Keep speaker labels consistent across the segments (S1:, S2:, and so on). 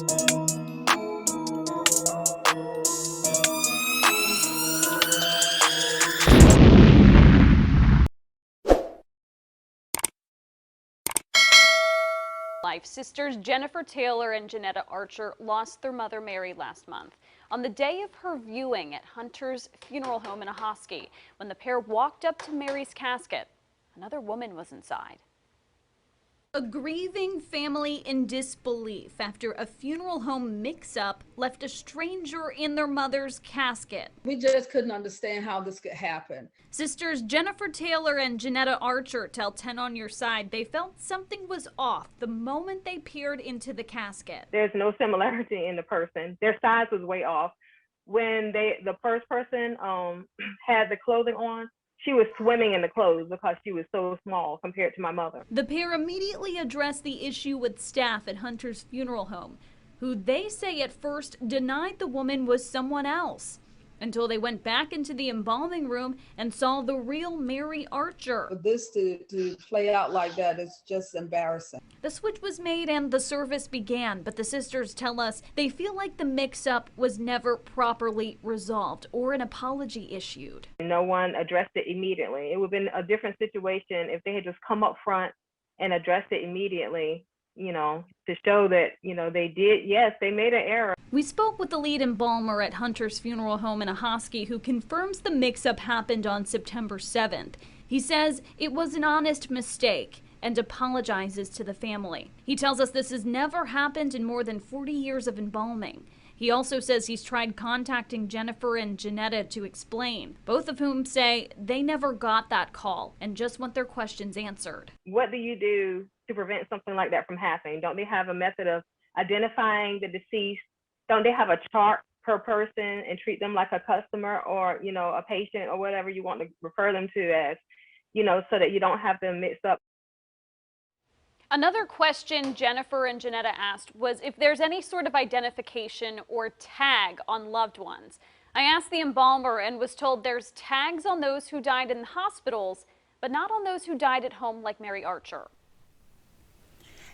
S1: Life. Sisters Jennifer Taylor and Jennetta Archer lost their mother Mary last month on the day of her viewing at Hunter's funeral home in Ahoskie. When the pair walked up to Mary's casket, another woman was inside. A grieving family in disbelief after a funeral home mix-up left a stranger in their mother's casket.
S2: We just couldn't understand how this could happen.
S1: Sisters Jennifer Taylor and Jennetta Archer tell 10 on Your Side they felt something was off the moment they peered into the casket.
S3: There's no similarity in the person. Their size was way off. When the first person had the clothing on, she was swimming in the clothes because she was so small compared to my mother.
S1: The pair immediately addressed the issue with staff at Hunter's funeral home, who they say at first denied the woman was someone else, until they went back into the embalming room and saw the real Mary Archer.
S2: For this to play out like that is just embarrassing.
S1: The switch was made and the service began, but the sisters tell us they feel like the mix-up was never properly resolved or an apology issued.
S3: No one addressed it immediately. It would have been a different situation if they had just come up front and addressed it immediately, you know, to show that, you know, they did, yes, they made an error.
S1: We spoke with the lead embalmer at Hunter's funeral home in Ahoskie, who confirms the mix-up happened on September 7th. He says it was an honest mistake and apologizes to the family. He tells us this has never happened in more than 40 years of embalming. He also says he's tried contacting Jennifer and Jennetta to explain, both of whom say they never got that call and just want their questions answered.
S3: What do you do to prevent something like that from happening? Don't they have a method of identifying the deceased? Don't they have a chart per person and treat them like a customer or, you know, a patient or whatever you want to refer them to as, you know, so that you don't have them mixed up?
S1: Another question Jennifer and Jennetta asked was if there's any sort of identification or tag on loved ones. I asked the embalmer and was told there's tags on those who died in hospitals, but not on those who died at home like Mary Archer.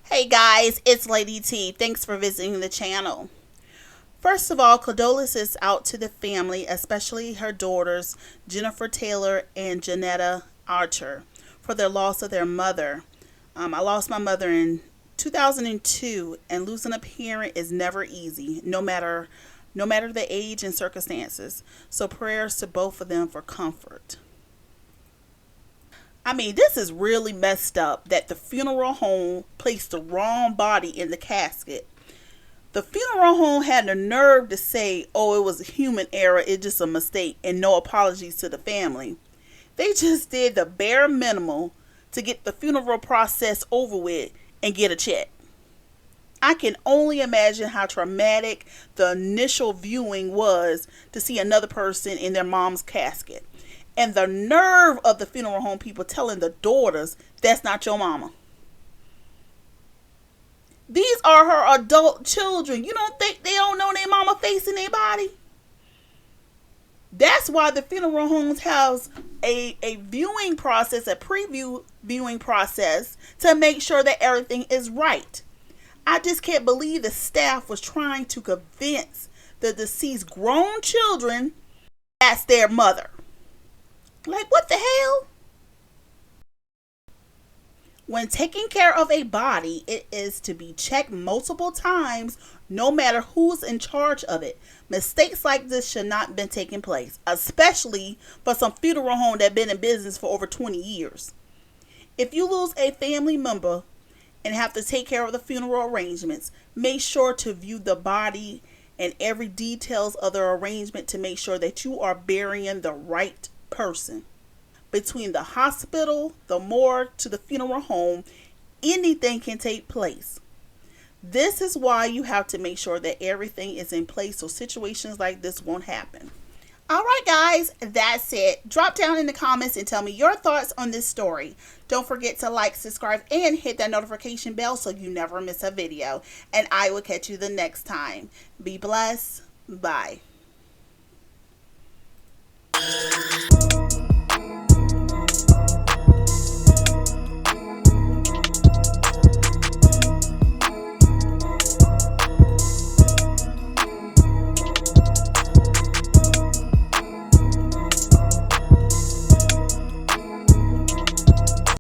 S4: Hey guys, it's Lady T. Thanks for visiting the channel. First of all, condolences out to the family, especially her daughters, Jennifer Taylor and Jennetta Archer, for their loss of their mother. I lost my mother in 2002, and losing a parent is never easy, no matter the age and circumstances. So prayers to both of them for comfort. I mean, this is really messed up that the funeral home placed the wrong body in the casket. The funeral home had the nerve to say, oh, it was a human error, it's just a mistake, and no apologies to the family. They just did the bare minimum to get the funeral process over with and get a check. I can only imagine how traumatic the initial viewing was to see another person in their mom's casket. And the nerve of the funeral home people telling the daughters, that's not your mama. These are her adult children. You don't think they don't know their mama facing their body? That's why the funeral homes have a viewing process, a preview viewing process to make sure that everything is right. I just can't believe the staff was trying to convince the deceased grown children that's their mother. Like, what the hell? When taking care of a body, it is to be checked multiple times, no matter who's in charge of it. Mistakes like this should not have been taking place, especially for some funeral home that been in business for over 20 years. If you lose a family member and have to take care of the funeral arrangements, make sure to view the body and every details of the arrangement to make sure that you are burying the right person. Between the hospital, the morgue, to the funeral home, anything can take place. This is why you have to make sure that everything is in place so situations like this won't happen. Alright guys, that's it. Drop down in the comments and tell me your thoughts on this story. Don't forget to like, subscribe, and hit that notification bell so you never miss a video. And I will catch you the next time. Be blessed. Bye.